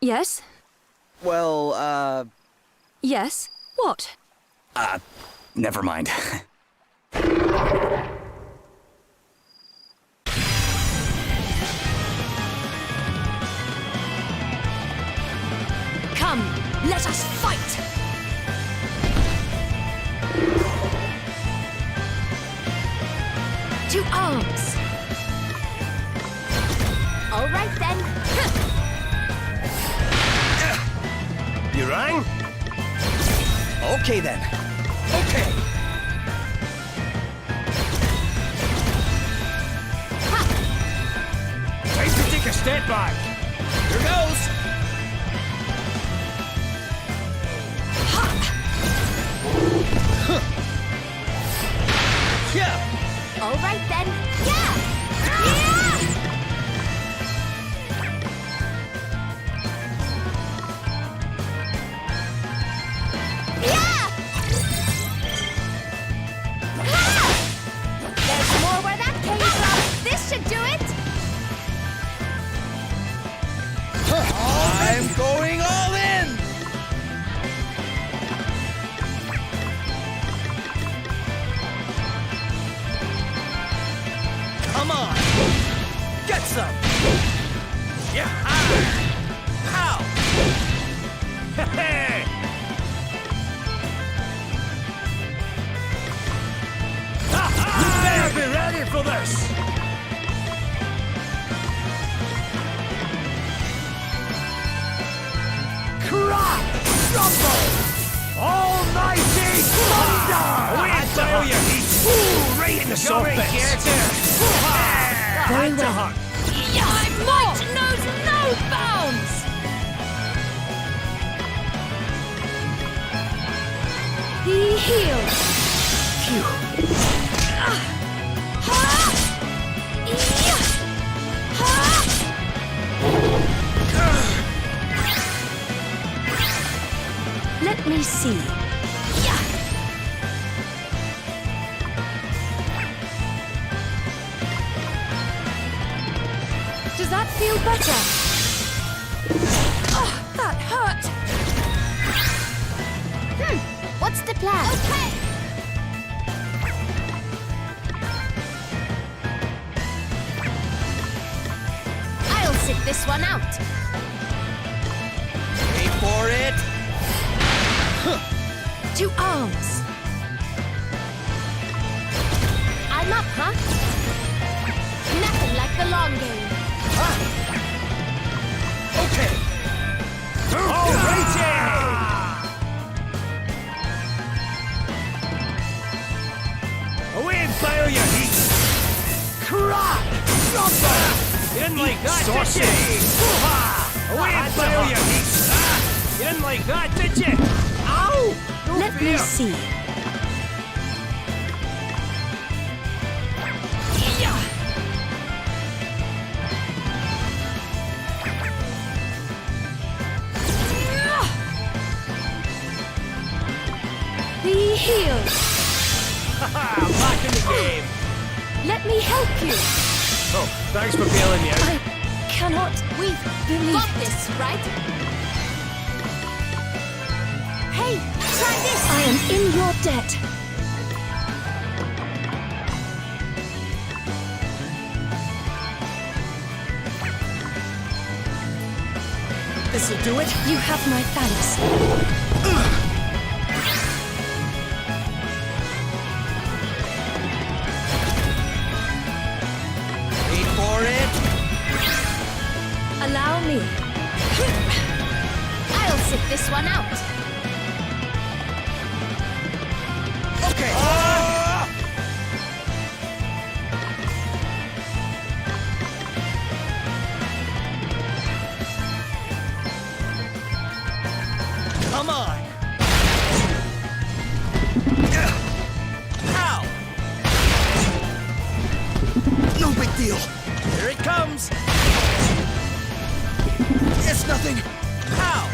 Yes? Well, Yes? What? never mind. Come, let us fight! To arms! All right then. You rang? Okay then. Okay. Time to take a step back. Here goes. Yeah. All right then. Yeah! There's more where that came from. This should do it. I'm going all in. Come on. Get some. Yeah. How? Hey! You better be ready for this! Crack! Rumble! Almighty thunder! Wait till you heat! Ooh, right in the soft bits! Very well. My might knows no bounds! Be healed. Let me see. Does that feel better? Oh, that hurt. What's the plan? Okay. I'll sit this one out. Wait for it. To arms. I'm up, huh? Nothing like the long game. Okay. Alrighty! Away and fire your heat! Crack! Rumble! You didn't like that, did you? Away and fire your heat! You didn't like that, did you? Ow! No Let fear. me see. Be healed. Haha, back in the game! Let me help you. Oh, thanks for bailing me out. I cannot believe Got this, right? Hey, try this. I am in your debt. This'll do it. You have my thanks. Wait for it. Allow me. I'll sit this one out. Okay. Come on. Ow. No big deal. Here it comes. It's nothing. Ow.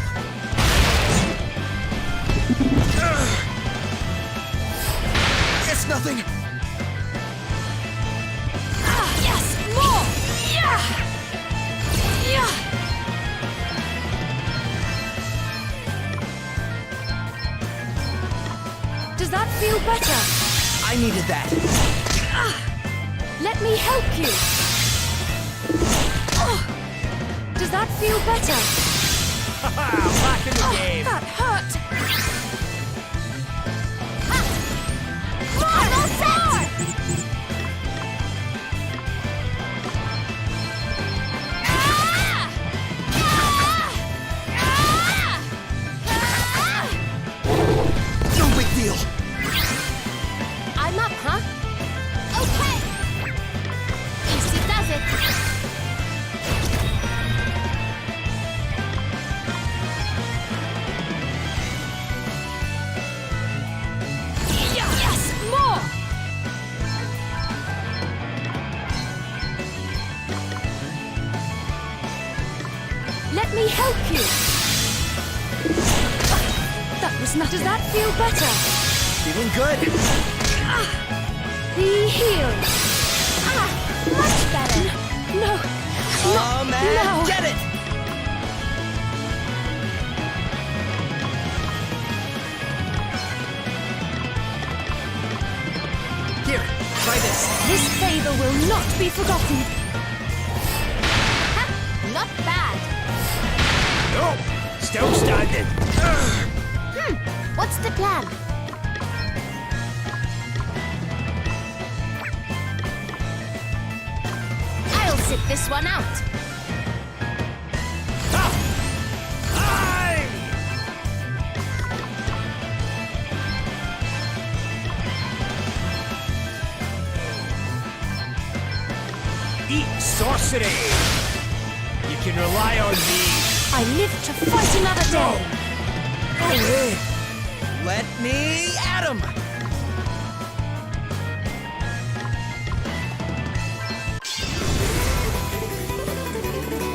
It's nothing. Yes, more. Yeah. better? I needed that. Let me help you. Does that feel better? Back in the game. That hurt. I'm all set! Ah! Ah! Ah! No big deal. I'm up, huh? Okay. Easy does it. Yes, more. Let me help you. That was not. Does that feel better? Feeling good. Be healed. Much better. No. Oh, man. No. Get it. Here, try this. This favor will not be forgotten. Not bad. Nope. Still standing. What's the plan? I'll sit this one out. Aye! Eat sorcery. You can rely on me. I live to fight another day. Let me at him.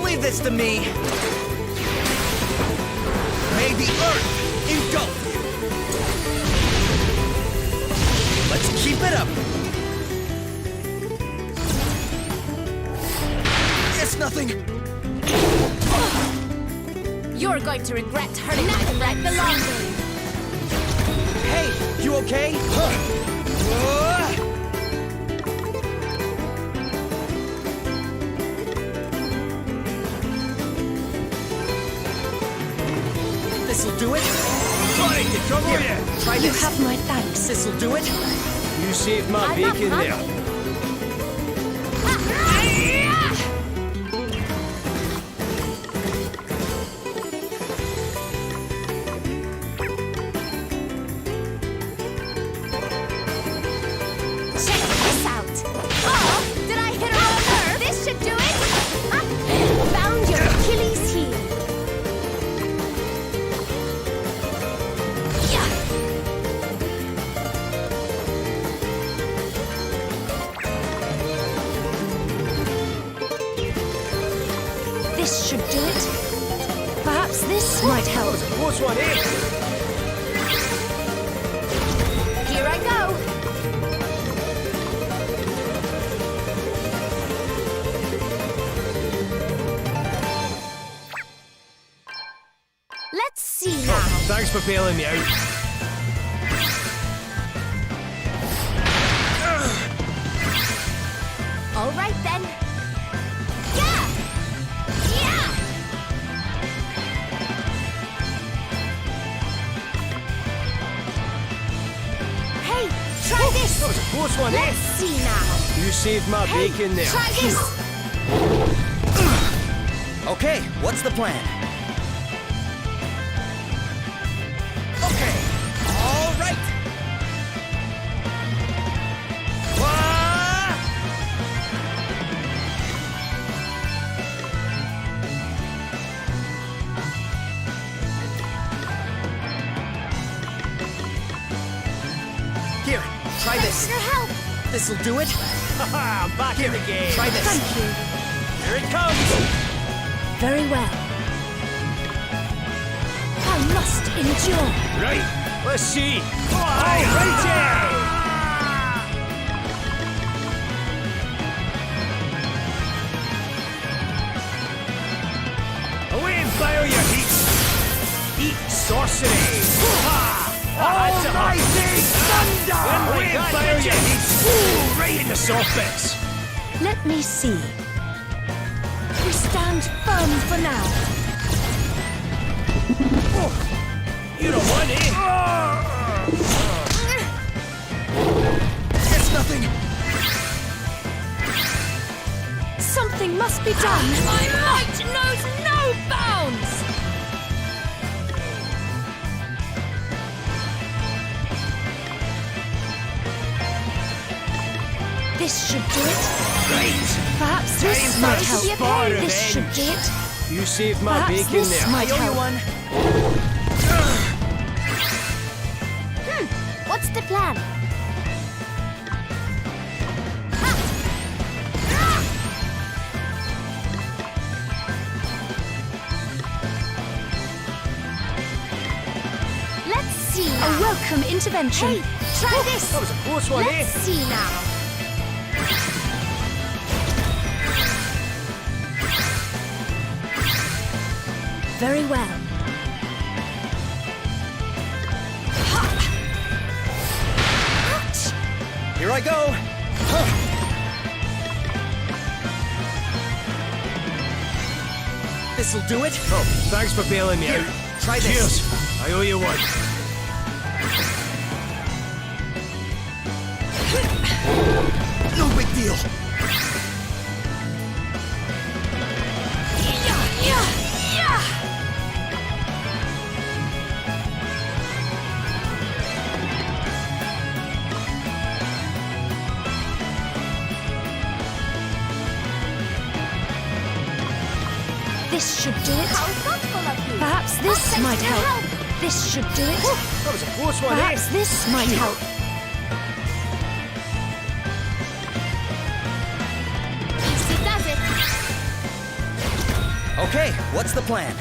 Leave this to me. May the earth engulf you. Let's keep it up. It's nothing. You're going to regret hurting my friend the long way. Hey, you okay? This'll do it. Sorry to trouble you. Try You this. have my thanks. This'll do it. You saved my I'm up, bacon huh? there. Check this out. Oh, did I hit her on a nerve? This should do it. Found your Achilles heel. Yeah. This should do it. Perhaps this might That help. was a close one, eh? Here I go. Let's see now. Thanks for bailing me out. All right then. Yeah. Yeah. Hey, try this. That was a close one, Let's eh? see now. You saved my Hey, bacon there. try this. Okay, what's the plan? Okay, all right. Wah! Here, try Thanks this. for your help. This'll do it. Haha, I'm back in the game. Try this. Thank you. Here it comes. Very well. I must endure. Right, let's see. All righty. Away and fire your heat. Eat sorcery. Hoo-ha! Almighty thunder! Fire your heat! Ooh, right in the soft bits! Let me see. We stand firm for now. You don't want it! It's nothing. Something must be done. My might knows no bounds! This should do it. Right! Perhaps Time this for might a help. spot of This should do revenge. it. You saved my Perhaps bacon this there. might I owe you help. one. What's the plan? Let's see now. A welcome intervention. Hey, try this! That was a close one, Let's see now. Very well. Here I go. This'll do it. Oh, thanks for bailing me Here, out. try this. Cheers. I owe you one. No big deal. This should do it. How thoughtful of you! Perhaps this I'll might send you help. This should do it. That was a close one, Perhaps this might help. Easy does it! Okay, what's the plan?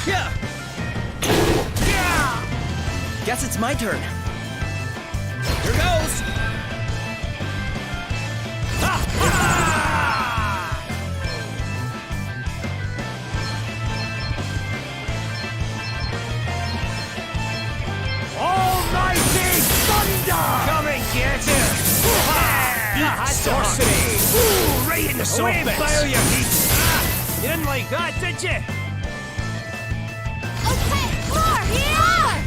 Yeah. Guess it's my turn. Here goes. Almighty thunder! Come and get it! Sorcery! Ooh, right in the soft bits! Fire your heat! You didn't like that, did you? Okay, more! More!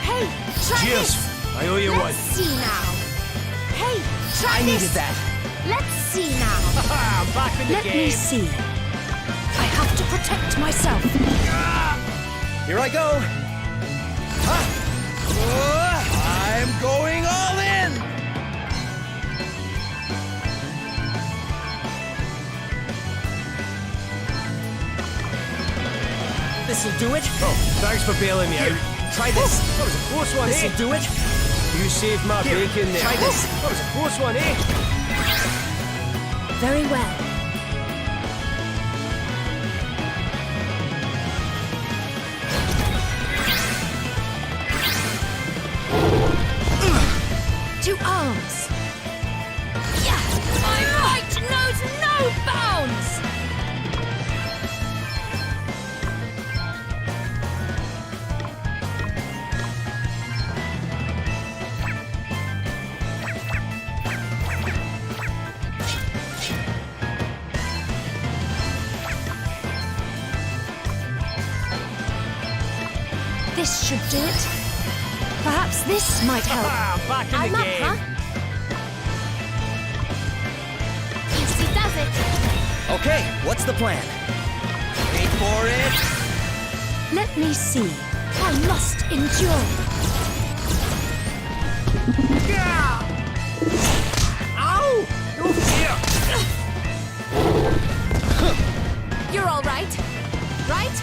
Hey, try Cheers! this! I owe you one. Let's see now. Hey, try I this! needed that. Let's see now. I'm back in the Let game. me see. I have to protect myself. Here I go. I'm going all in. This'll do it. Oh, thanks for bailing me Here, out. try this. That was a close one, This'll eh? do it. You saved my Here, bacon there. try this. That was a close one, eh? Very well. To arms. Yeah! My might knows no bounds! This should do it. Perhaps this might help. I'm back in I'm the up, game. huh? Easy does it. Okay, what's the plan? Wait for it. Let me see. I must endure. Yeah! Ow! No fear! You're all right. Right?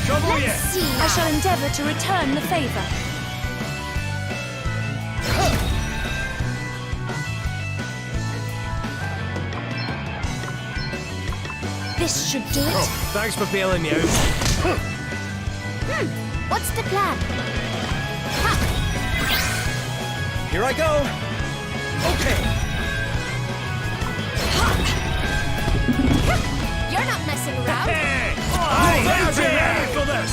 trouble Let's yet. see. I shall endeavour to return the favour. This should do it. Oh, thanks for bailing me out. What's the plan? Here I go. Okay. You're not messing around. Hey! I've been ready for this!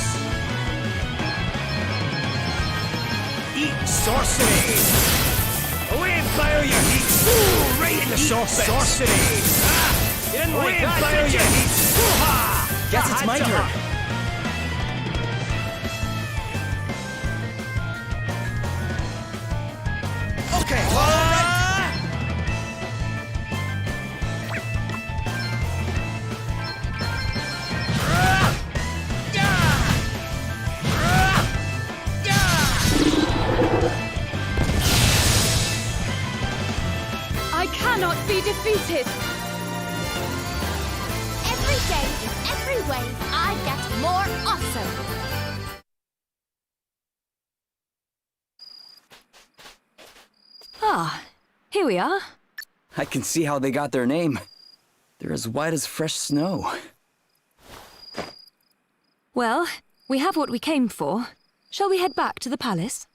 Eat sorcery! Away and fire your heat! Ooh, right in the sauce! Sorcery! Ah! You didn't like that, fire your heat! Hoo-ha! Guess it's my turn. Okay. All right. I cannot be defeated. Every day, in every way, I get more awesome. Ah, here we are. I can see how they got their name. They're as white as fresh snow. Well, we have what we came for. Shall we head back to the palace?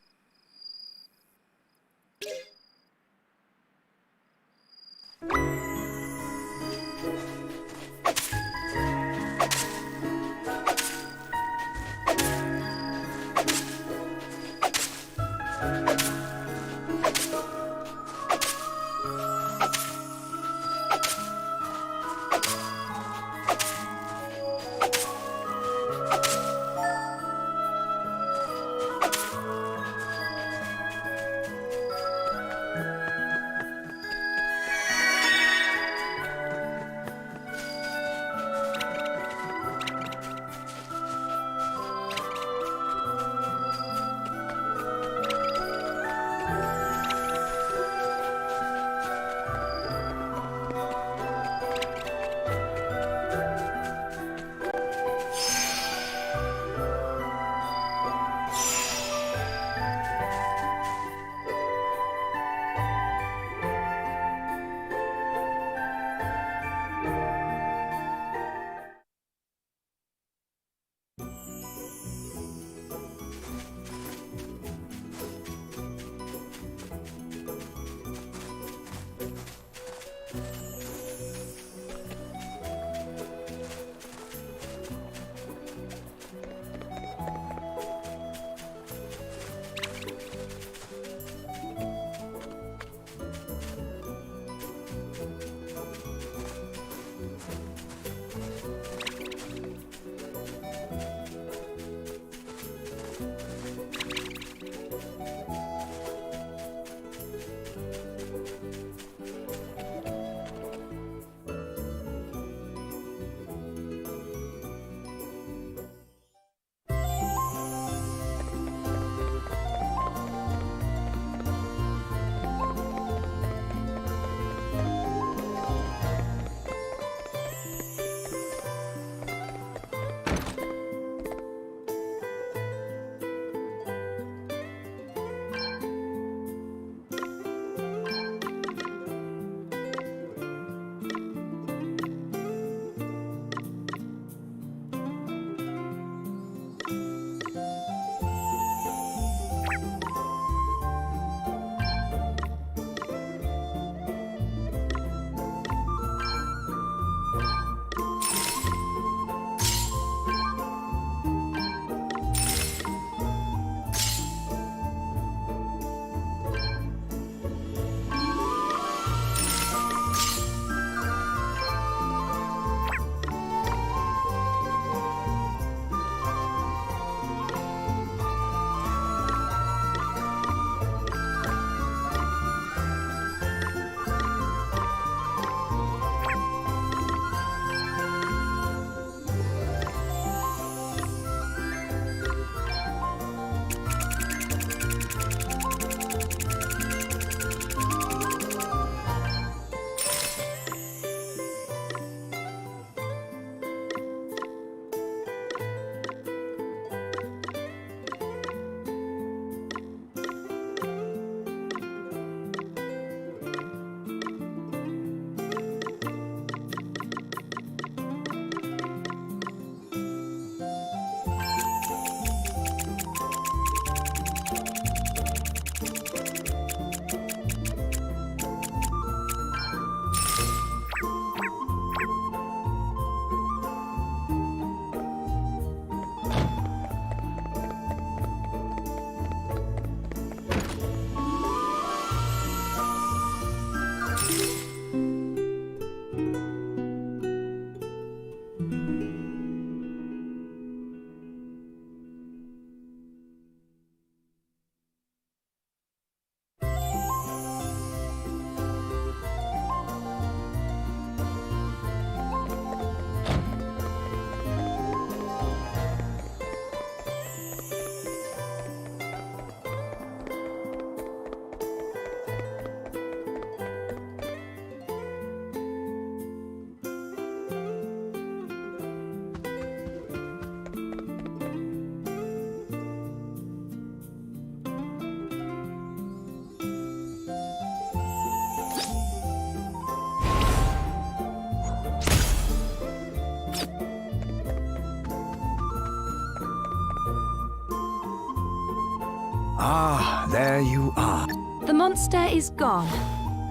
Ah, there you are. The monster is gone.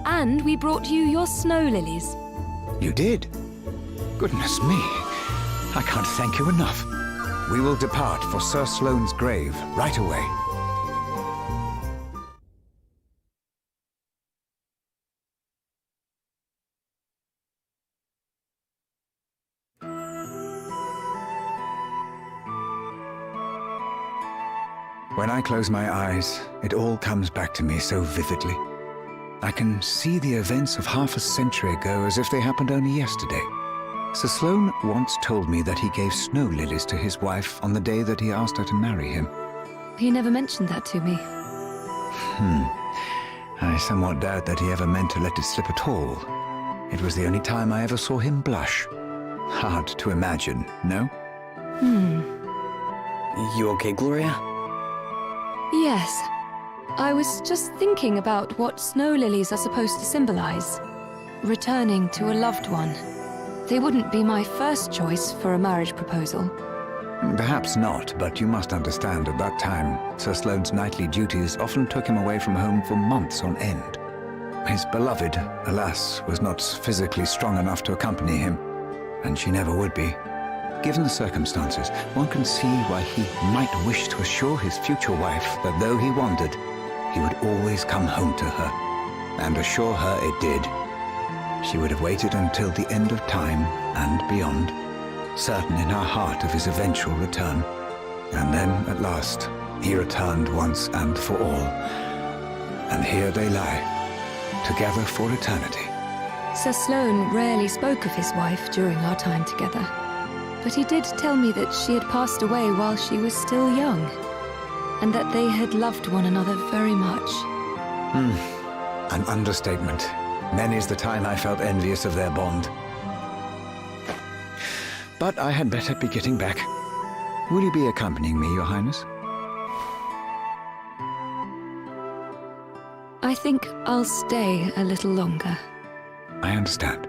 And we brought you your snow lilies. You did? Goodness me. I can't thank you enough. We will depart for Sir Sloane's grave right away. When I close my eyes, it all comes back to me so vividly. I can see the events of half a century ago as if they happened only yesterday. Sir Sloane once told me that he gave snow lilies to his wife on the day that he asked her to marry him. He never mentioned that to me. I somewhat doubt that he ever meant to let it slip at all. It was the only time I ever saw him blush. Hard to imagine, no? You okay, Gloria? Yes. I was just thinking about what snow lilies are supposed to symbolize. Returning to a loved one. They wouldn't be my first choice for a marriage proposal. Perhaps not, but you must understand at that time, Sir Sloane's knightly duties often took him away from home for months on end. His beloved, alas, was not physically strong enough to accompany him, and she never would be. Given the circumstances, one can see why he might wish to assure his future wife that though he wandered, he would always come home to her, and assure her it did. She would have waited until the end of time and beyond, certain in her heart of his eventual return. And then, at last, he returned once and for all. And here they lie, together for eternity. Sir Sloane rarely spoke of his wife during our time together. But he did tell me that she had passed away while she was still young, and that they had loved one another very much. An understatement. Many's the time I felt envious of their bond. But I had better be getting back. Will you be accompanying me, Your Highness? I think I'll stay a little longer. I understand.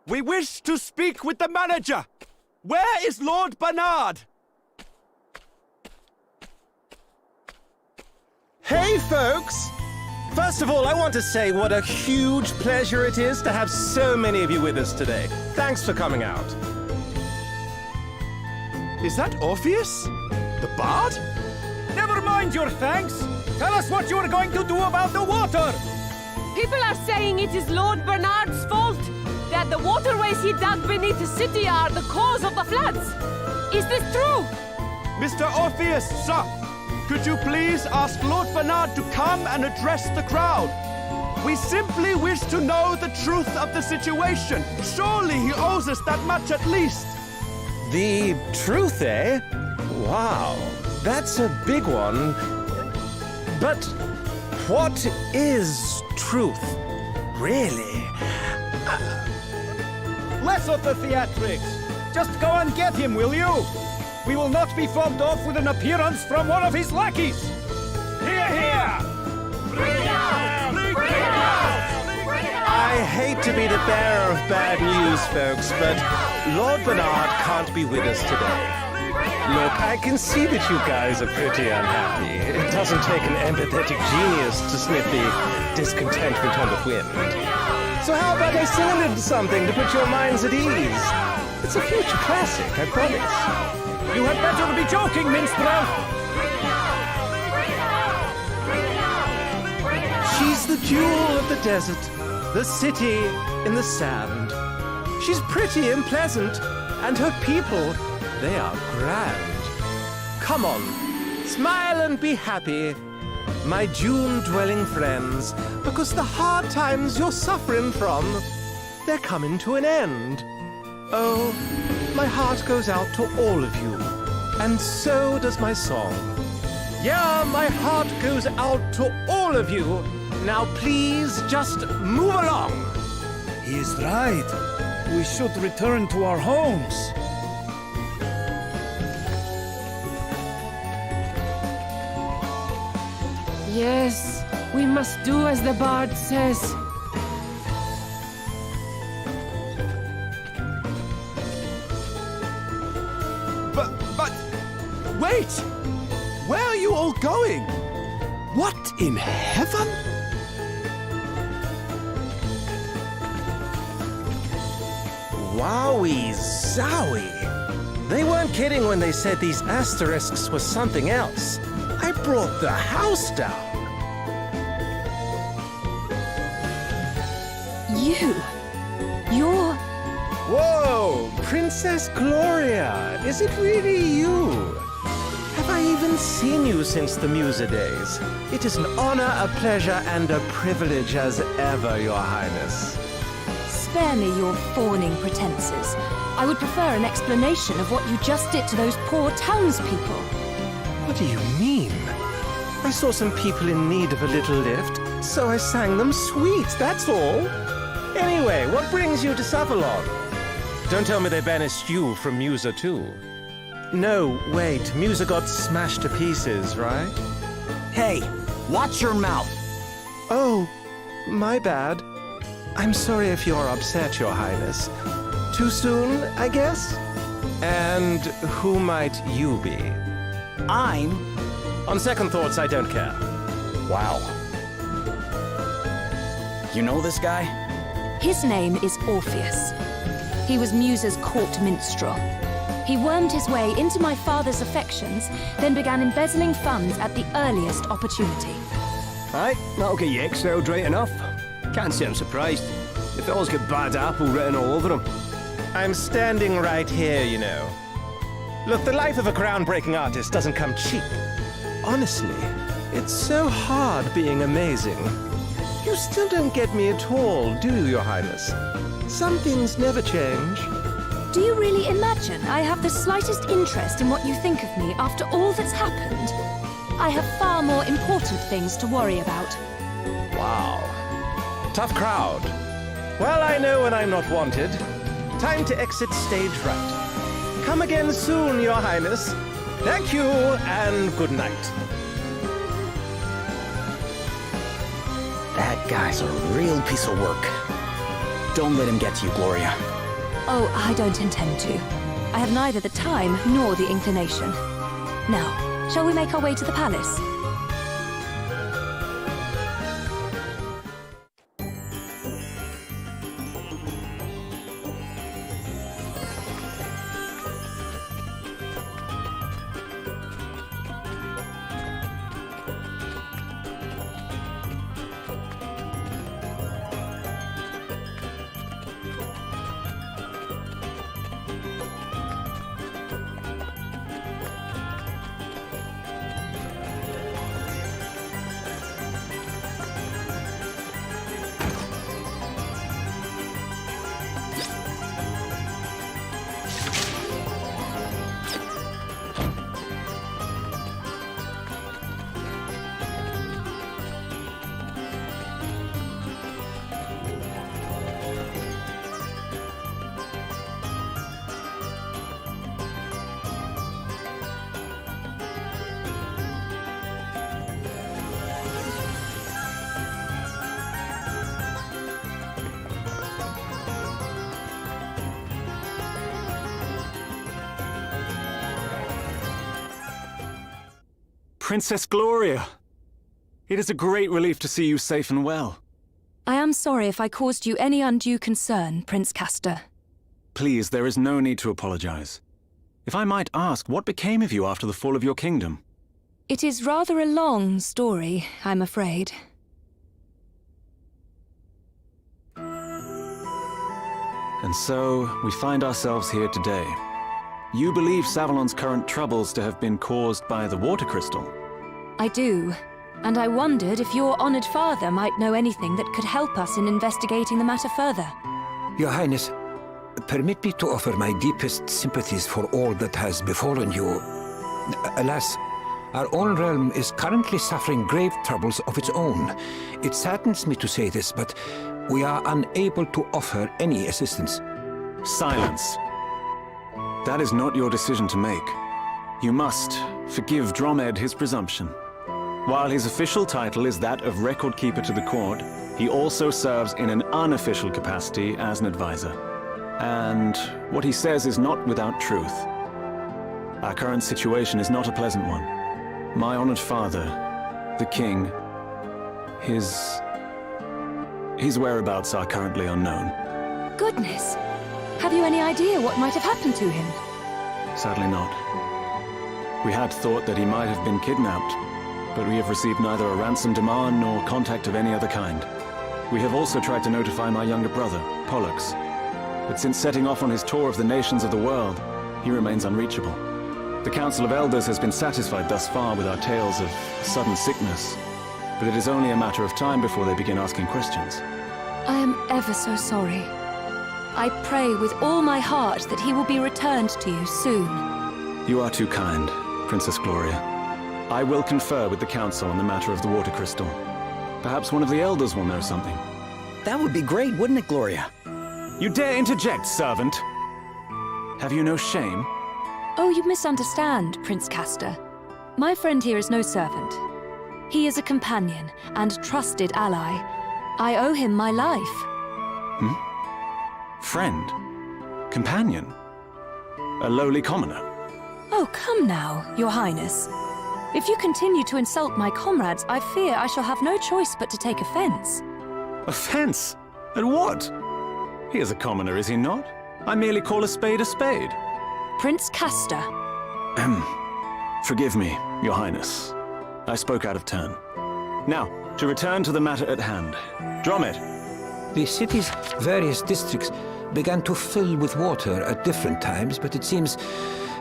We wish to speak with the manager. Where is Lord Bernard? Hey, folks! First of all, I want to say what a huge pleasure it is to have so many of you with us today. Thanks for coming out. Is that Orpheus? The Bard? Never mind your thanks. Tell us what you're going to do about the water. People are saying it is Lord Bernard's fault. That the waterways he dug beneath the city are the cause of the floods. Is this true? Mr. Orpheus, sir, could you please ask Lord Bernard to come and address the crowd? We simply wish to know the truth of the situation. Surely he owes us that much at least. The truth, eh? Wow, that's a big one. But what is truth, really? Less of the theatrics. Just go and get him, will you? We will not be fobbed off with an appearance from one of his lackeys. Hear, hear! Bring it out! Bring it out! Bring it out! I hate to be the bearer of bad news, folks, but Lord Bernard can't be with us today. Look, I can see that you guys are pretty unhappy. It doesn't take an empathetic genius to sniff the discontentment on the wind. So how about I sing a little something to put your minds at ease? It's a future classic, I promise. You had better be joking, minstrel! She's the jewel of the desert, the city in the sand. She's pretty and pleasant, and her people, they are grand. Come on, smile and be happy, my June-dwelling friends, because the hard times you're suffering from, they're coming to an end. Oh, my heart goes out to all of you, and so does my song. Yeah, my heart goes out to all of you. Now please just move along. is right. We should return to our homes. Yes, we must do as the bard says. But... Wait! Where are you all going? What in heaven? Wowie zowie! They weren't kidding when they said these asterisks were something else. I brought the house down. You're... Whoa! Princess Gloria! Is it really you? Have I even seen you since the Musa days? It is an honor, a pleasure, and a privilege as ever, Your Highness. Spare me your fawning pretenses. I would prefer an explanation of what you just did to those poor townspeople. What do you mean? I saw some people in need of a little lift, so I sang them sweets, that's all. Anyway, what brings you to Savalon? Don't tell me they banished you from Musa too. No, wait, Musa got smashed to pieces, right? Hey, watch your mouth. Oh, my bad. I'm sorry if you're upset, Your Highness. Too soon, I guess? And who might you be? I'm... On second thoughts, I don't care. Wow. You know this guy? His name is Orpheus. He was Musa's court minstrel. He wormed his way into my father's affections, then began embezzling funds at the earliest opportunity. Right, that'll get you exiled right enough. Can't say I'm surprised. The fellas got bad apple written all over them. I'm standing right here, you know. Look, the life of a groundbreaking artist doesn't come cheap. Honestly, it's so hard being amazing. You still don't get me at all, do you, Your Highness? Some things never change. Do you really imagine I have the slightest interest in what you think of me after all that's happened? I have far more important things to worry about. Wow. Tough crowd. Well, I know when I'm not wanted. Time to exit stage right. Come again soon, Your Highness. Thank you, and good night. That guy's a real piece of work. Don't let him get to you, Gloria. Oh, I don't intend to. I have neither the time nor the inclination. Now, shall we make our way to the palace? Princess Gloria! It is a great relief to see you safe and well. I am sorry if I caused you any undue concern, Prince Castor. Please, there is no need to apologize. If I might ask, what became of you after the fall of your kingdom? It is rather a long story, I'm afraid. And so, we find ourselves here today. You believe Savalon's current troubles to have been caused by the water crystal? I do. And I wondered if your honored father might know anything that could help us in investigating the matter further. Your Highness, permit me to offer my deepest sympathies for all that has befallen you. Alas, our own realm is currently suffering grave troubles of its own. It saddens me to say this, but We are unable to offer any assistance. Silence. That is not your decision to make. You must forgive Dromed his presumption. While his official title is that of Record Keeper to the court, he also serves in an unofficial capacity as an advisor. And what he says is not without truth. Our current situation is not a pleasant one. My honored father, the king, his whereabouts are currently unknown. Goodness. Have you any idea what might have happened to him? Sadly not. We had thought that he might have been kidnapped, but we have received neither a ransom demand nor contact of any other kind. We have also tried to notify my younger brother, Pollux, but since setting off on his tour of the nations of the world, he remains unreachable. The Council of Elders has been satisfied thus far with our tales of sudden sickness, but it is only a matter of time before they begin asking questions. I am ever so sorry. I pray with all my heart that he will be returned to you soon. You are too kind, Princess Gloria. I will confer with the Council on the matter of the water crystal. Perhaps one of the Elders will know something. That would be great, wouldn't it, Gloria? You dare interject, servant! Have you no shame? Oh, you misunderstand, Prince Castor. My friend here is no servant. He is a companion and trusted ally. I owe him my life. Friend? Companion? A lowly commoner? Oh, come now, Your Highness. If you continue to insult my comrades, I fear I shall have no choice but to take offense. Offense? At what? He is a commoner, is he not? I merely call a spade a spade. Prince Castor. Forgive me, Your Highness. I spoke out of turn. Now, to return to the matter at hand. Dromed! The city's various districts began to fill with water at different times, but it seems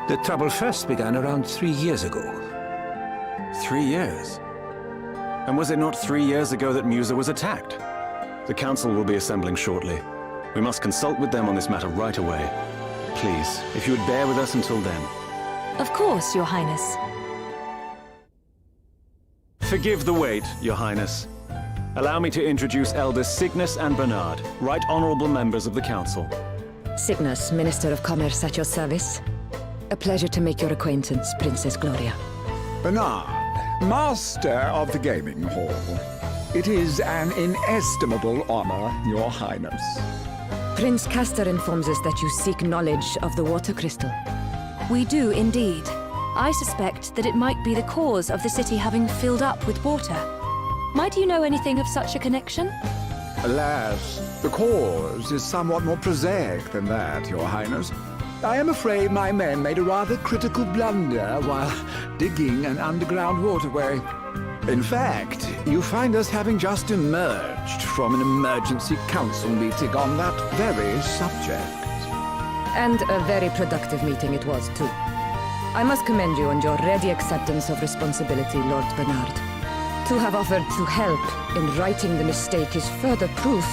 the trouble first began around 3 years ago. 3 years? And was it not 3 years ago that Musa was attacked? The Council will be assembling shortly. We must consult with them on this matter right away. Please, if you would bear with us until then. Of course, Your Highness. Forgive the wait, Your Highness. Allow me to introduce Elders Cygnus and Bernard, right honorable members of the Council. Cygnus, Minister of Commerce at your service. A pleasure to make your acquaintance, Princess Gloria. Bernard, Master of the Gaming Hall. It is an inestimable honor, Your Highness. Prince Castor informs us that you seek knowledge of the water crystal. We do indeed. I suspect that it might be the cause of the city having filled up with water. Might you know anything of such a connection? Alas, the cause is somewhat more prosaic than that, Your Highness. I am afraid my men made a rather critical blunder while digging an underground waterway. In fact, you find us having just emerged from an emergency council meeting on that very subject. And a very productive meeting it was, too. I must commend you on your ready acceptance of responsibility, Lord Bernard. To have offered to help in righting the mistake is further proof,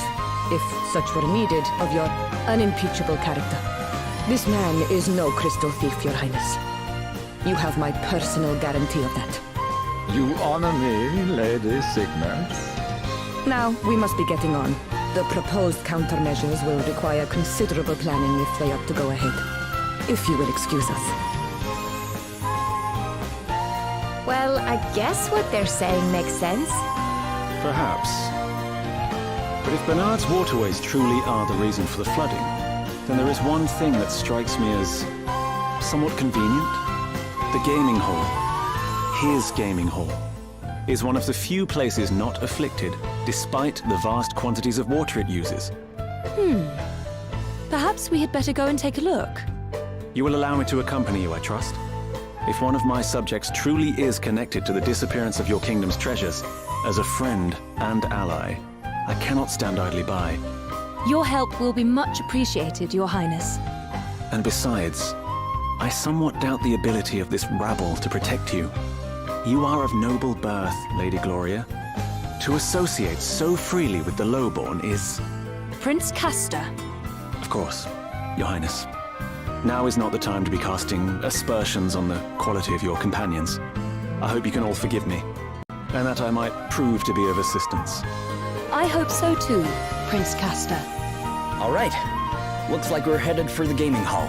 if such were needed, of your unimpeachable character. This man is no crystal thief, Your Highness. You have my personal guarantee of that. You honor me, Lady Cygnus. Now, we must be getting on. The proposed countermeasures will require considerable planning if they are to go ahead. If you will excuse us. Well, I guess what they're saying makes sense. Perhaps. But if Bernard's waterways truly are the reason for the flooding, then there is one thing that strikes me as somewhat convenient. The gaming hall. His gaming hall is one of the few places not afflicted, despite the vast quantities of water it uses. Perhaps we had better go and take a look. You will allow me to accompany you, I trust? If one of my subjects truly is connected to the disappearance of your kingdom's treasures, as a friend and ally, I cannot stand idly by. Your help will be much appreciated, Your Highness. And besides, I somewhat doubt the ability of this rabble to protect you. You are of noble birth, Lady Gloria. To associate so freely with the lowborn is... Prince Castor. Of course, Your Highness. Now is not the time to be casting aspersions on the quality of your companions. I hope you can all forgive me, and that I might prove to be of assistance. I hope so too. Prince Castor. All right. Looks like we're headed for the gaming hall.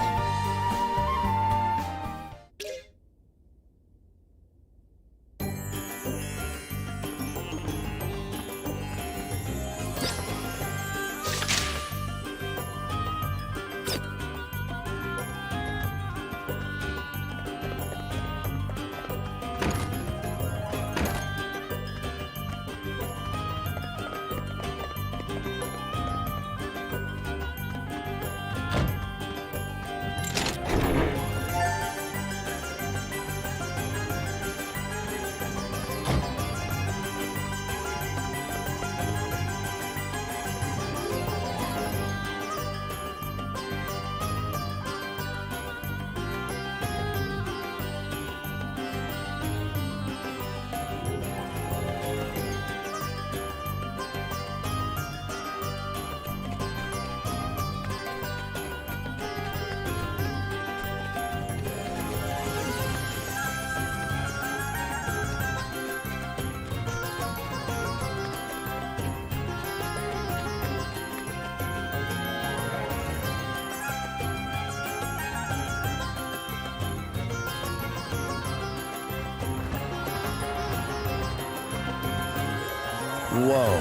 Whoa.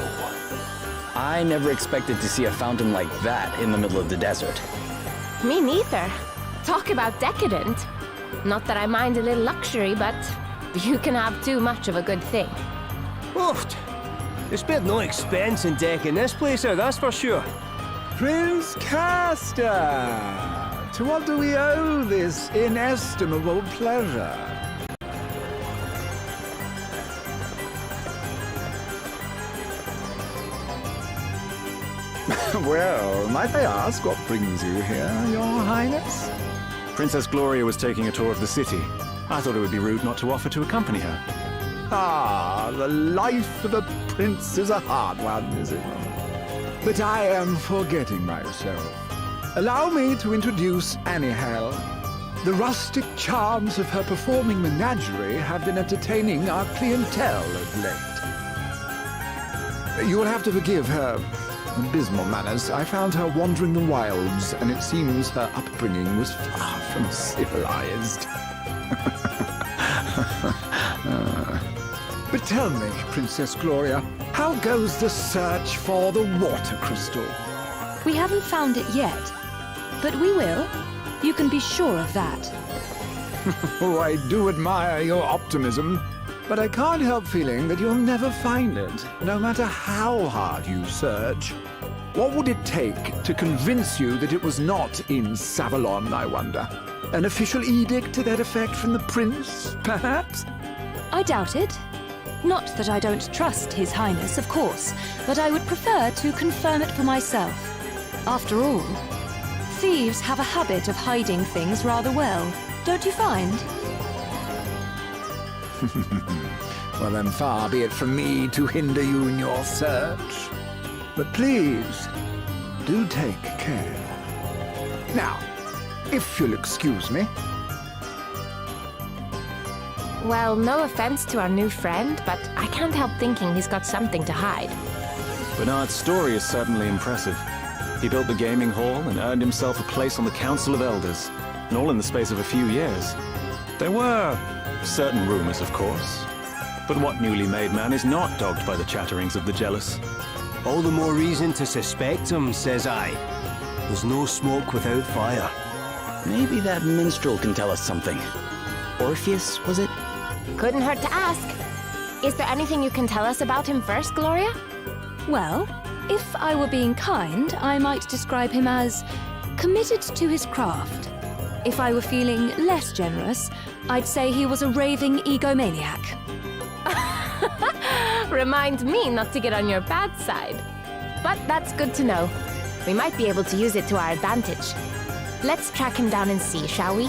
I never expected to see a fountain like that in the middle of the desert. Me neither. Talk about decadent. Not that I mind a little luxury, but you can have too much of a good thing. Oofed. There's been no expense in decking this place out, that's for sure. Prince Castor! To what do we owe this inestimable pleasure? Well, might I ask what brings you here, Your Highness? Princess Gloria was taking a tour of the city. I thought it would be rude not to offer to accompany her. Ah, the life of a prince is a hard one, is it not? But I am forgetting myself. Allow me to introduce Annie Hale. The rustic charms of her performing menagerie have been entertaining our clientele of late. You will have to forgive her abysmal manners. I found her wandering the wilds, and it seems her upbringing was far from civilized. But tell me, Princess Gloria, how goes the search for the water crystal? We haven't found it yet, but we will. You can be sure of that. Oh, I do admire your optimism, but I can't help feeling that you'll never find it, no matter how hard you search. What would it take to convince you that it was not in Savalon, I wonder? An official edict to that effect from the prince, perhaps? I doubt it. Not that I don't trust His Highness, of course, but I would prefer to confirm it for myself. After all, thieves have a habit of hiding things rather well, don't you find? Well, then far be it from me to hinder you in your search. But please, do take care. Now, if you'll excuse me. Well, no offense to our new friend, but I can't help thinking he's got something to hide. Bernard's story is certainly impressive. He built the gaming hall and earned himself a place on the Council of Elders, and all in the space of a few years. There were certain rumors, of course, but what newly made man is not dogged by the chatterings of the jealous? All the more reason to suspect him, says I. There's no smoke without fire. Maybe that minstrel can tell us something. Orpheus, was it? Couldn't hurt to ask. Is there anything you can tell us about him first, Gloria? Well, if I were being kind, I might describe him as committed to his craft. If I were feeling less generous, I'd say he was a raving egomaniac. Remind me not to get on your bad side. But that's good to know. We might be able to use it to our advantage. Let's track him down and see, shall we?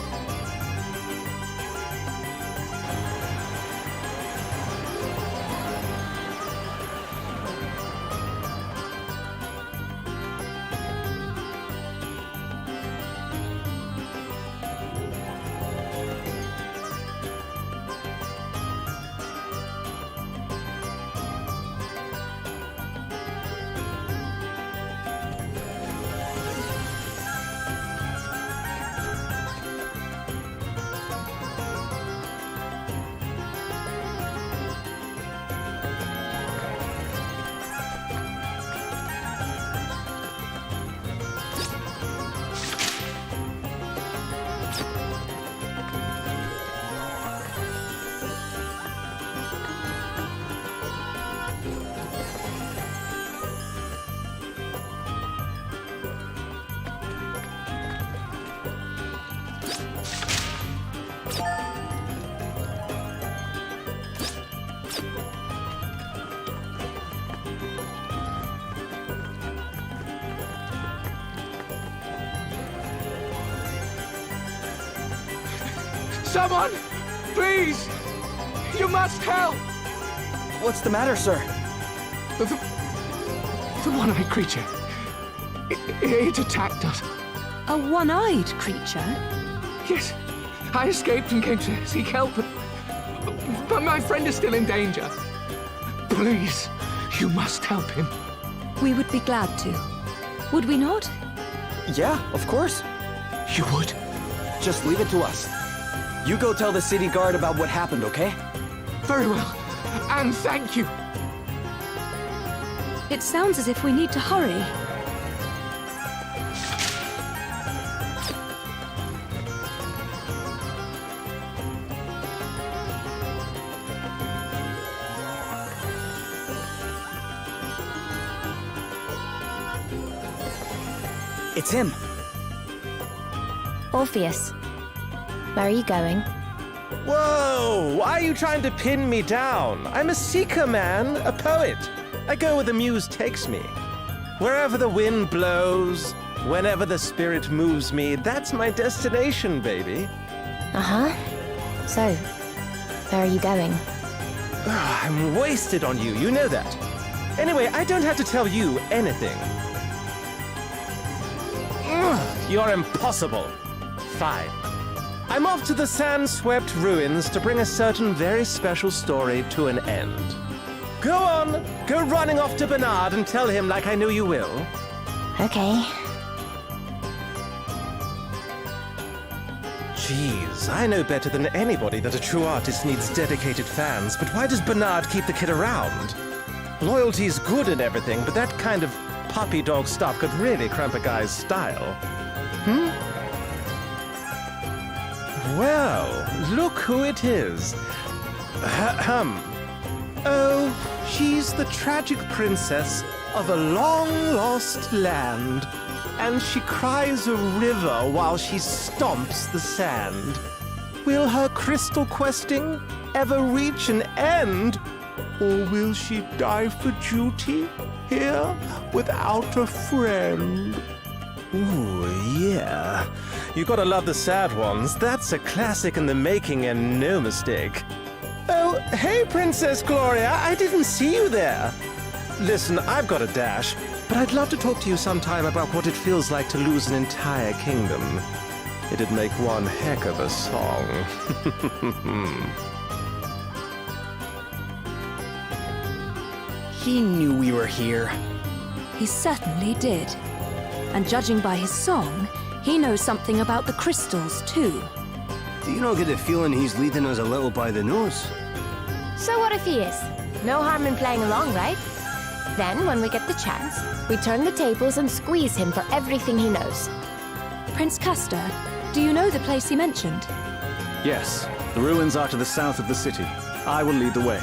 Someone! Please! You must help! What's the matter, sir? The one-eyed creature. It attacked us. A one-eyed creature? Yes. I escaped and came to seek help, but my friend is still in danger. Please, you must help him. We would be glad to. Would we not? Yeah, of course. You would? Just leave it to us. You go tell the city guard about what happened, okay? Very well. And thank you. It sounds as if we need to hurry. It's him. Orpheus, where are you going? Whoa! Why are you trying to pin me down? I'm a seeker, man. A poet. I go where the muse takes me. Wherever the wind blows, whenever the spirit moves me, that's my destination, baby. Uh-huh. So, where are you going? I'm wasted on you, you know that. Anyway, I don't have to tell you anything. You're impossible. Fine. I'm off to the sand-swept ruins to bring a certain very special story to an end. Go on, go running off to Bernard and tell him like I know you will. Okay. Jeez, I know better than anybody that a true artist needs dedicated fans, but why does Bernard keep the kid around? Loyalty's good and everything, but that kind of puppy dog stuff could really cramp a guy's style. Well, look who it is. Oh, she's the tragic princess of a long-lost land, and she cries a river while she stomps the sand. Will her crystal questing ever reach an end, or will she die for duty here without a friend? Ooh, yeah. You gotta love the sad ones. That's a classic in the making and no mistake. Oh, hey, Princess Gloria. I didn't see you there. Listen, I've got a dash, but I'd love to talk to you sometime about what it feels like to lose an entire kingdom. It'd make one heck of a song. He knew we were here. He certainly did. And judging by his song, he knows something about the crystals, too. Do you not get the feeling he's leading us a little by the nose? So what if he is? No harm in playing along, right? Then, when we get the chance, we turn the tables and squeeze him for everything he knows. Prince Castor, do you know the place he mentioned? Yes, the ruins are to the south of the city. I will lead the way.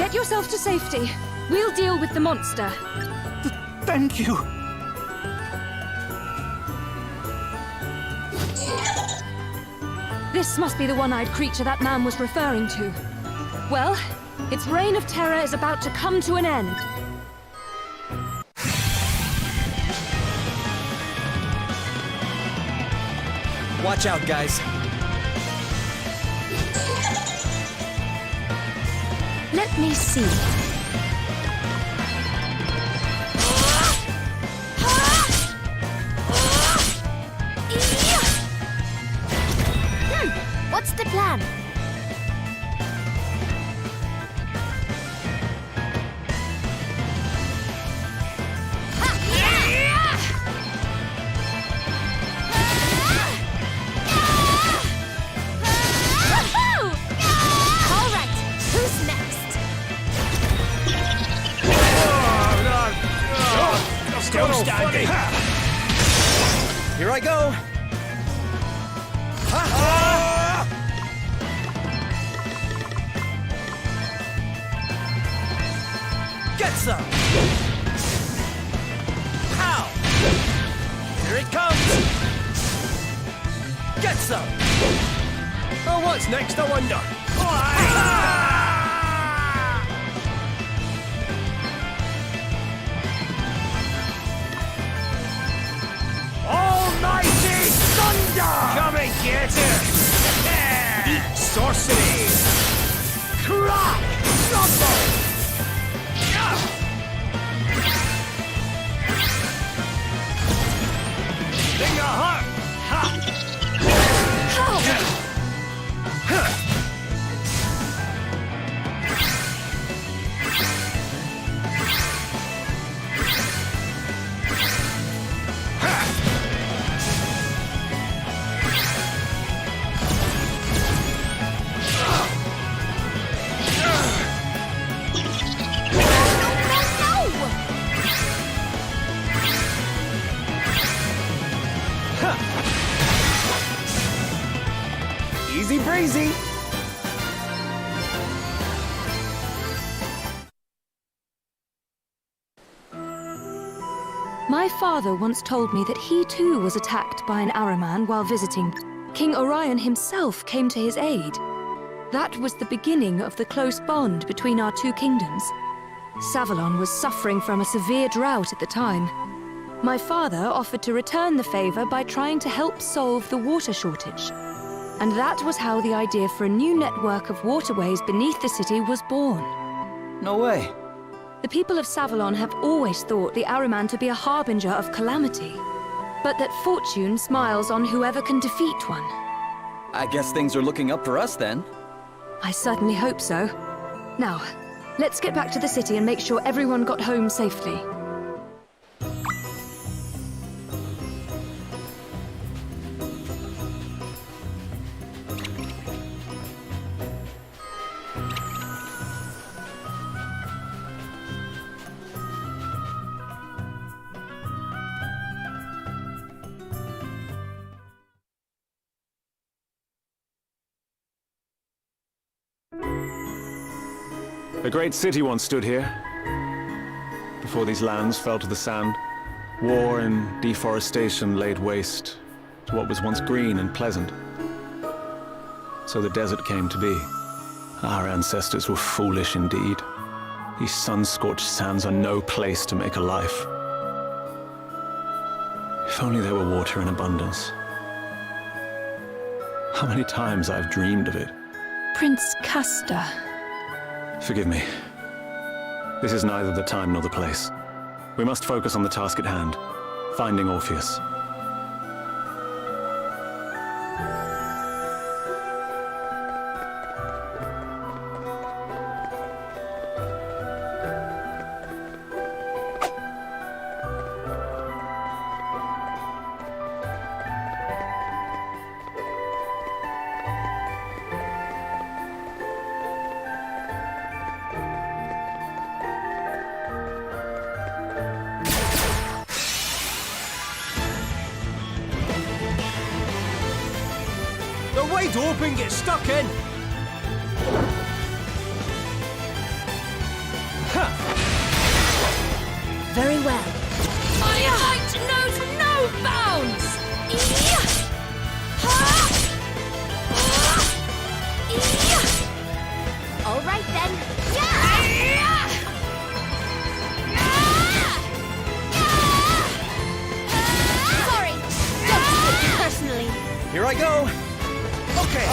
Get yourself to safety. We'll deal with the monster. Thank you. This must be the one-eyed creature that man was referring to. Well, its reign of terror is about to come to an end. Watch out, guys. Let me see. What's the plan? All right, who's next? Still standing. Here I go. Get some! Ow! Here it comes! Get some! Oh, what's next, I wonder? Almighty thunder! Come and get it! Eat sorcery! Crack! Rumble! Sting a heart! Easy breezy. My father once told me that he too was attacked by an Araman while visiting. King Orion himself came to his aid. That was the beginning of the close bond between our two kingdoms. Savalon was suffering from a severe drought at the time. My father offered to return the favor by trying to help solve the water shortage. And that was how the idea for a new network of waterways beneath the city was born. No way. The people of Savalon have always thought the Araman to be a harbinger of calamity, but that fortune smiles on whoever can defeat one. I guess things are looking up for us then. I certainly hope so. Now, let's get back to the city and make sure everyone got home safely. A great city once stood here, before these lands fell to the sand. War and deforestation laid waste to what was once green and pleasant. So the desert came to be. Our ancestors were foolish indeed. These sun-scorched sands are no place to make a life. If only there were water in abundance. How many times I've dreamed of it. Prince Castor. Forgive me. This is neither the time nor the place. We must focus on the task at hand, finding Orpheus. Wide open, get stuck in! then. Sorry, don't take it personally. Here I go. Okay.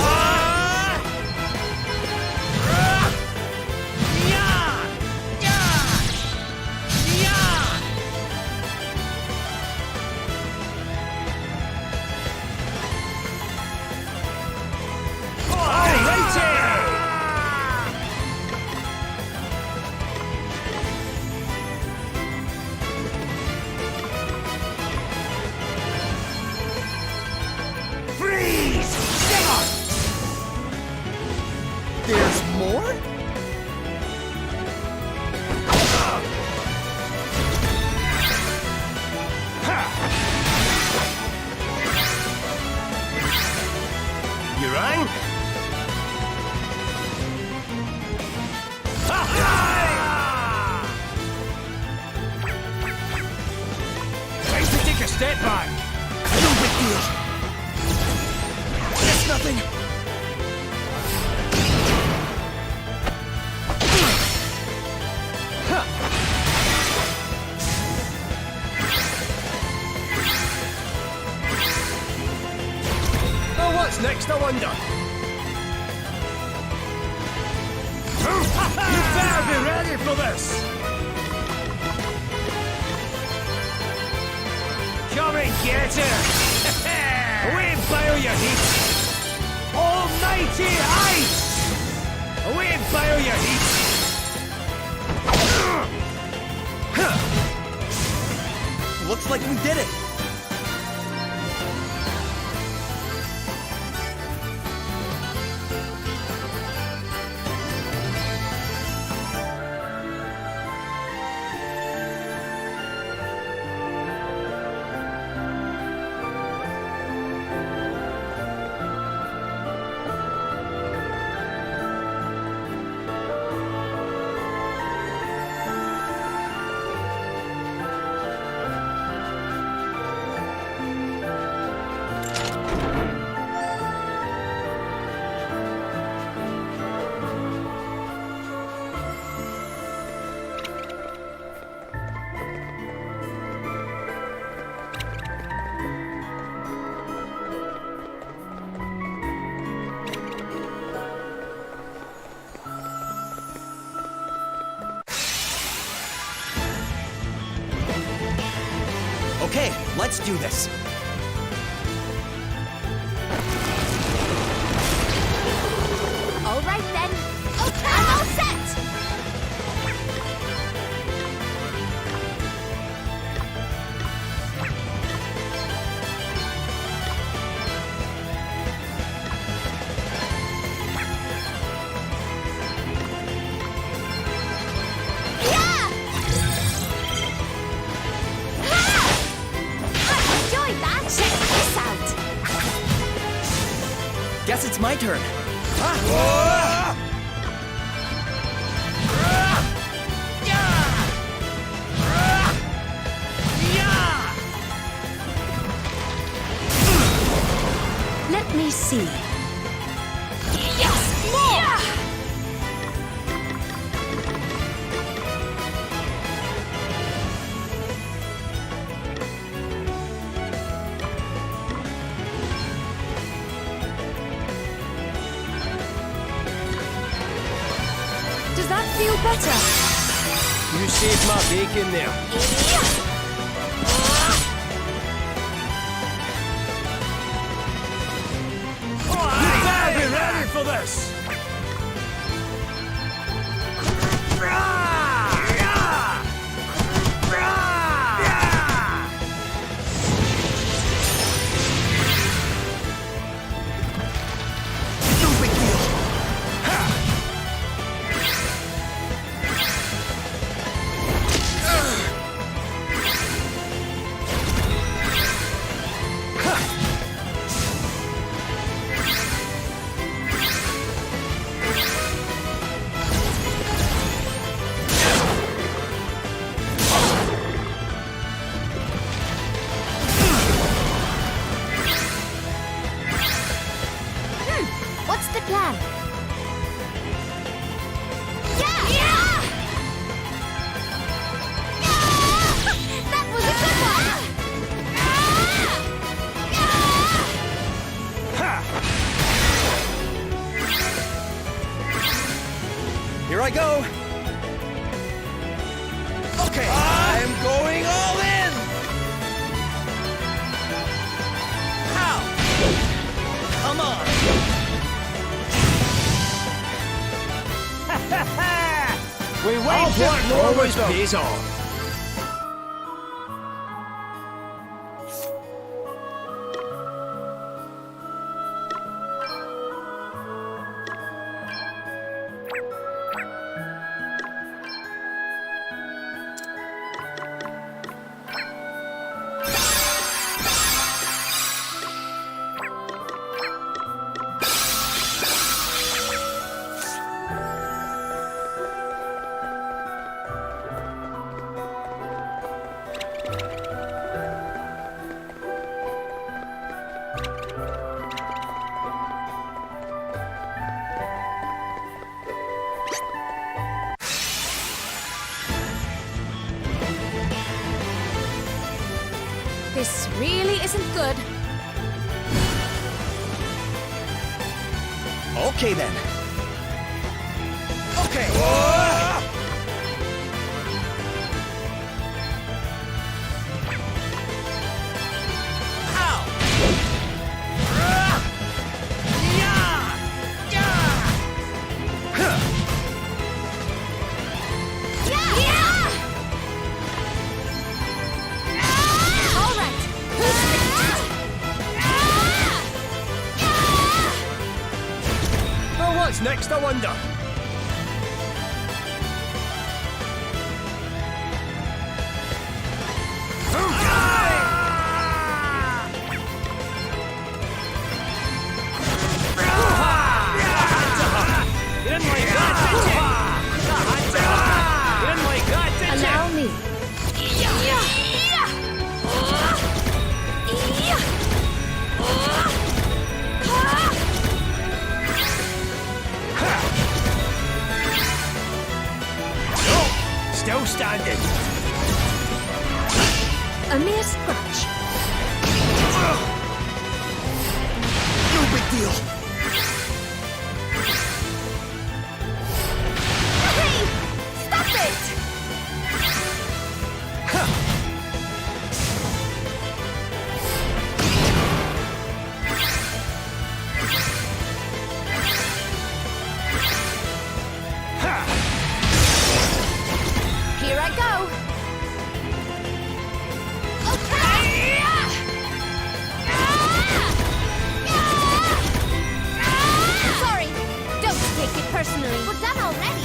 There's more? You rang? Time to take a step back. No big deal. It's nothing. What's next, I wonder? You better be ready for this! Come and get it! Away and boil your heat! Almighty ice! Away and boil your heat! Looks like we did it! Okay, let's do this. All right then. Okay, I'm all set. Guess it's my turn. Let me see. Yes, more! Does that feel better? You saved my bacon there. You better be ready for this! No big deal. Love work always pays off. This really isn't good. Okay then. Okay. What's next, I wonder? You didn't like that, did you? You didn't like that, did you? Allow me. Still standing. A mere scratch. No big deal. Hey! Stop it! Here I go. Sorry, don't take it personally. We're done already.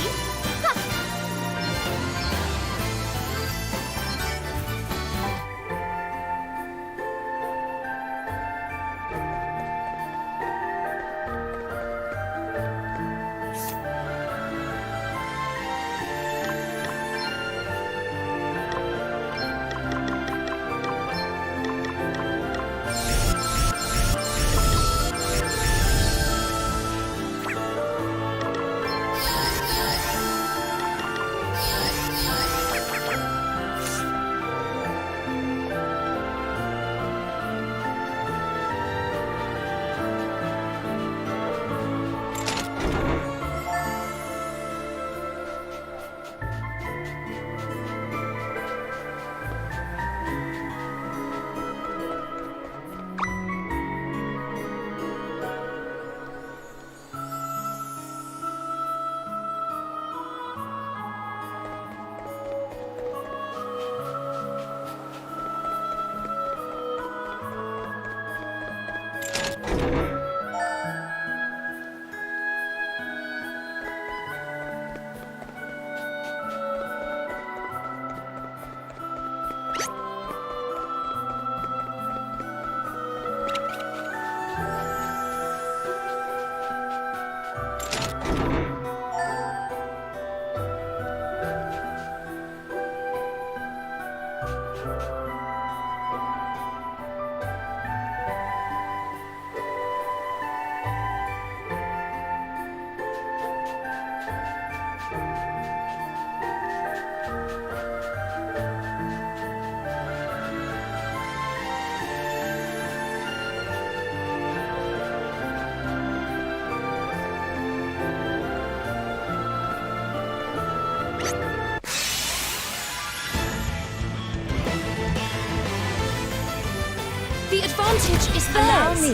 The advantage is theirs. Allow me.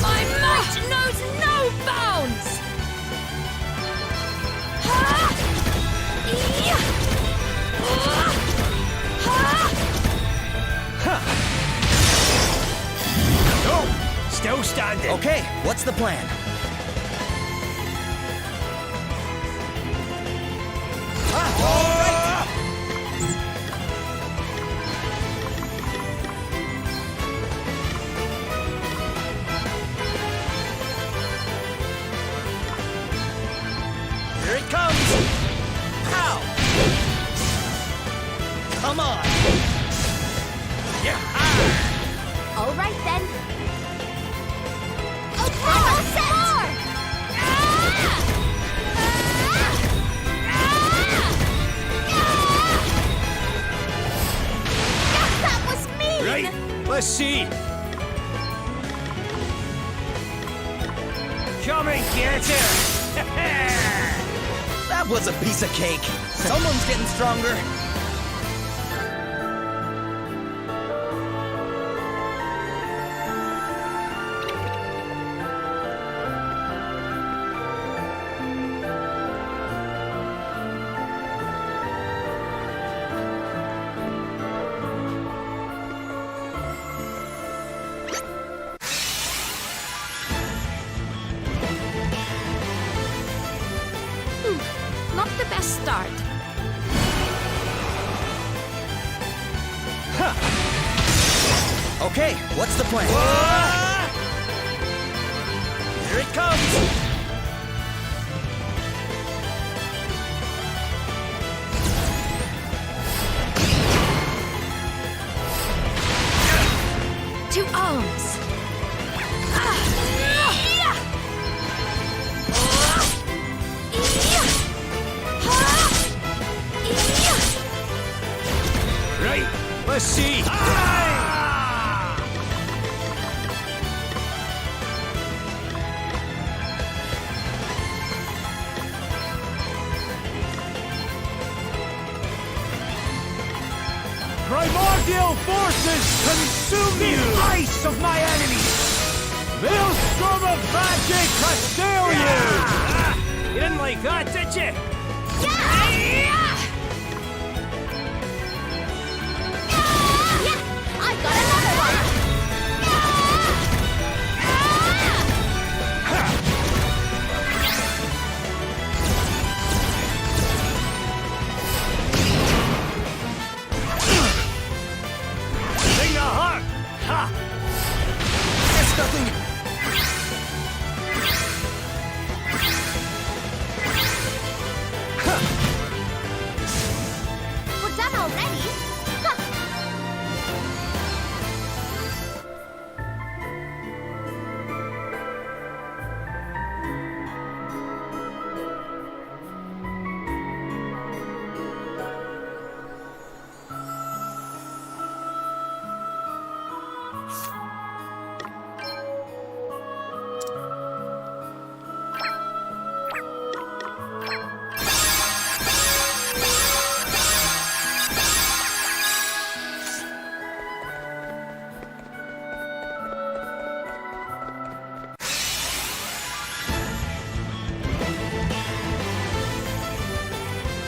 My might knows no bounds. Ha! Yeah! landing. Okay, what's the plan? All right. Here it comes. Pow! Come on. Yeah. All right then. Okay, all set. That was mean. Right. Let's see. Come and get it. That was a piece of cake. Someone's getting stronger. Not the best start. Okay, what's the plan? Here it comes. To arms. Right. Let's see. Primordial forces consume you! The ice of my enemies! Maelstrom of magic assail you! You didn't like that, did you? I got another one! Bring the heart! Ha! It's nothing. We're done already?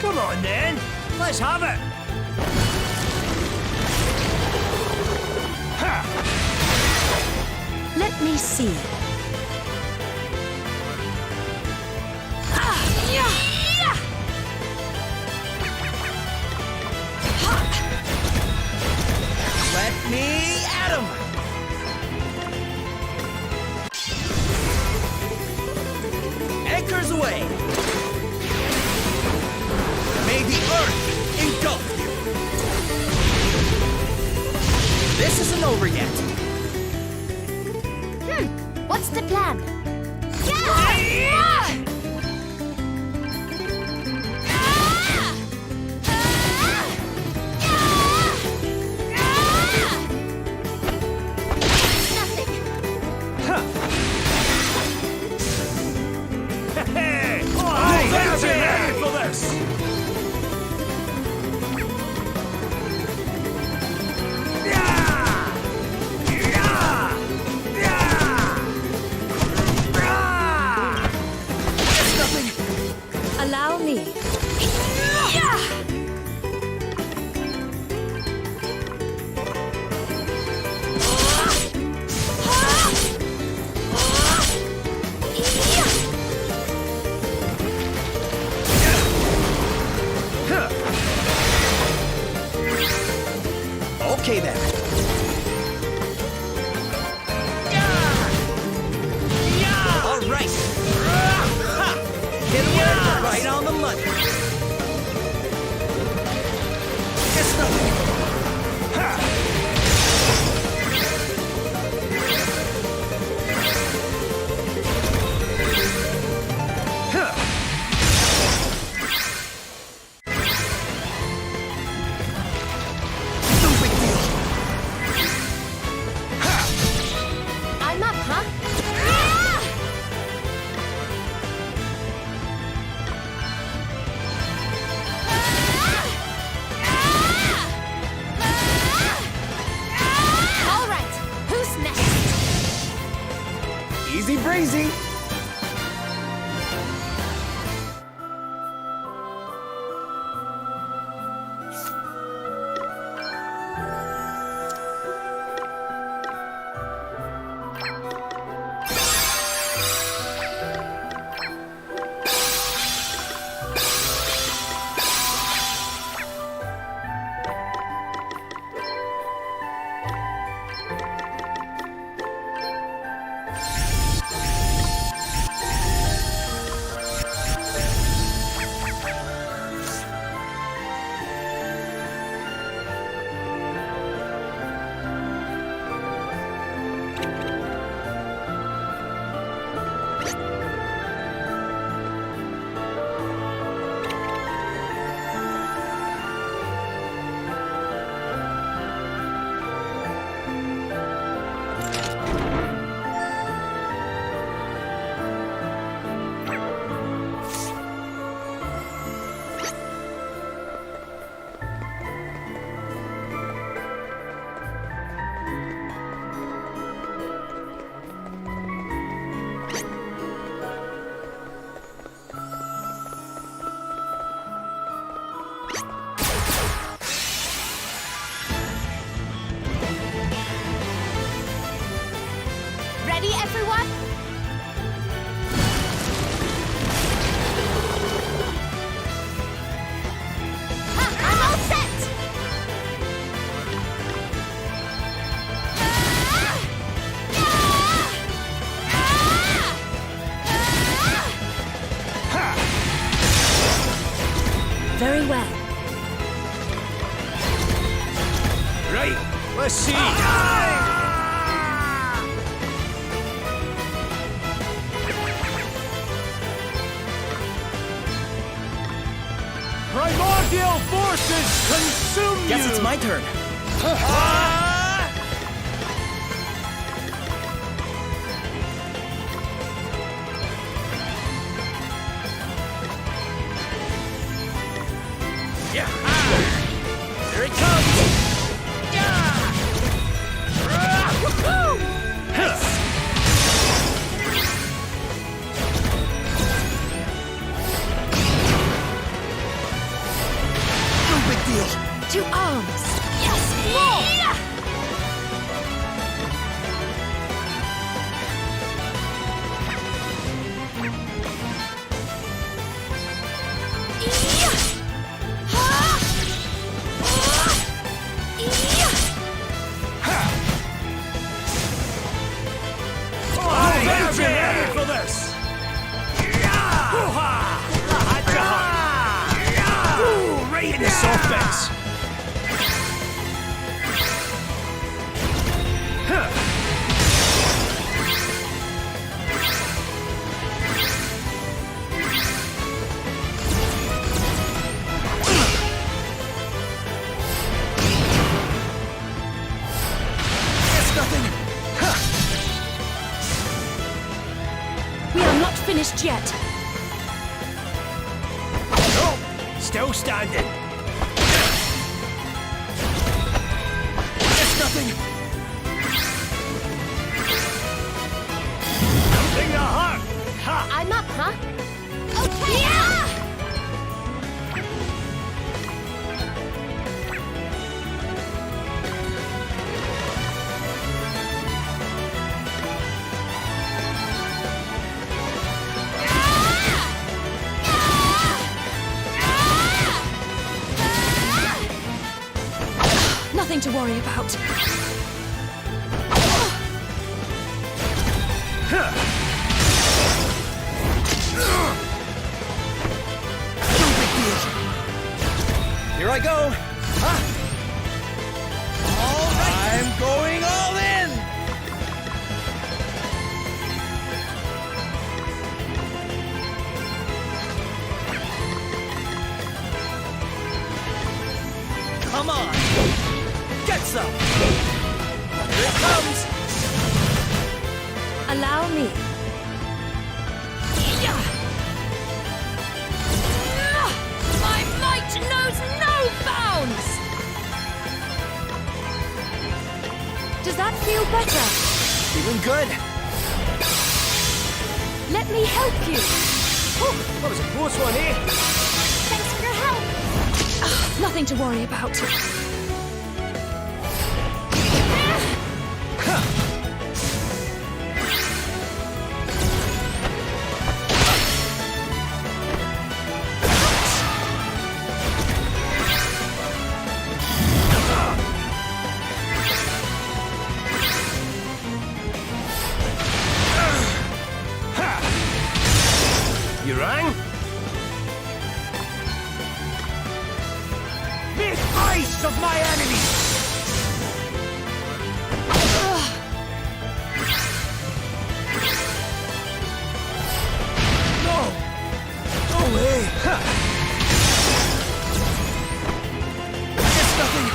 Come on then. Let's have it. Ha! Let me see. Let me at him. Anchors away. May the earth engulf you. This isn't over yet. What's the plan? Hey! I've been ready for this! Okay then. All right. Hit him right on the money. It's nothing. I'm up, huh? All right, who's next? Easy breezy. Ready, everyone? I'm all set! Very well. Right, let's see. Primordial forces consume you! Guess it's my turn. Yeah! Here it comes! No big deal. To arms! Yes, more! I've been ready for this! Ooh, right in the soft bits! It's nothing. We are not finished yet. Nope, still standing. It's nothing. Bring the heart! Ha! I'm up, huh? Okay! Yeah! Nothing to worry about. Here I go. Huh? All right. I'm going all in. Come on. Get some. Here it comes. Allow me. My might knows no bounds! Does that feel better? Feeling good. Let me help you. Oh, that was a close one, eh? Thanks for your help. Nothing to worry about. You rang? Make ice of my enemies! No! No way! It's nothing.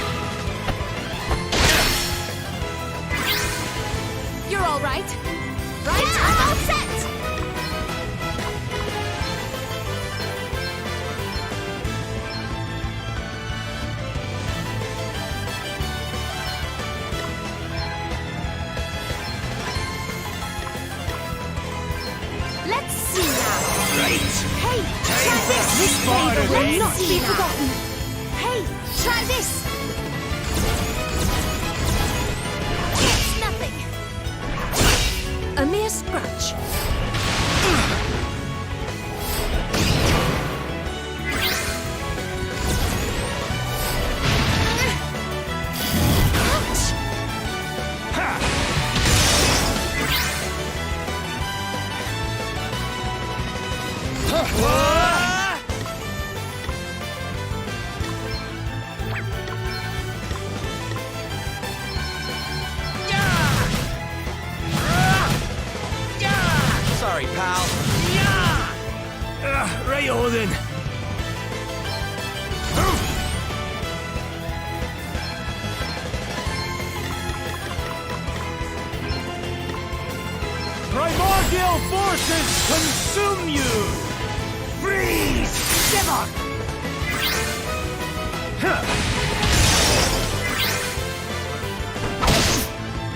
You're all right. Right? I'm all set! Let's see now. Right! Hey, try this! This flavor will not be forgotten. Hey, try this! It's nothing. A mere scratch. Sorry, pal. Right-o then. Primordial forces consume you! Freeze! Shiver!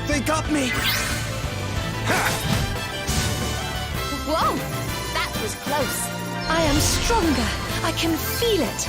They got me. Whoa! That was close. I am stronger. I can feel it.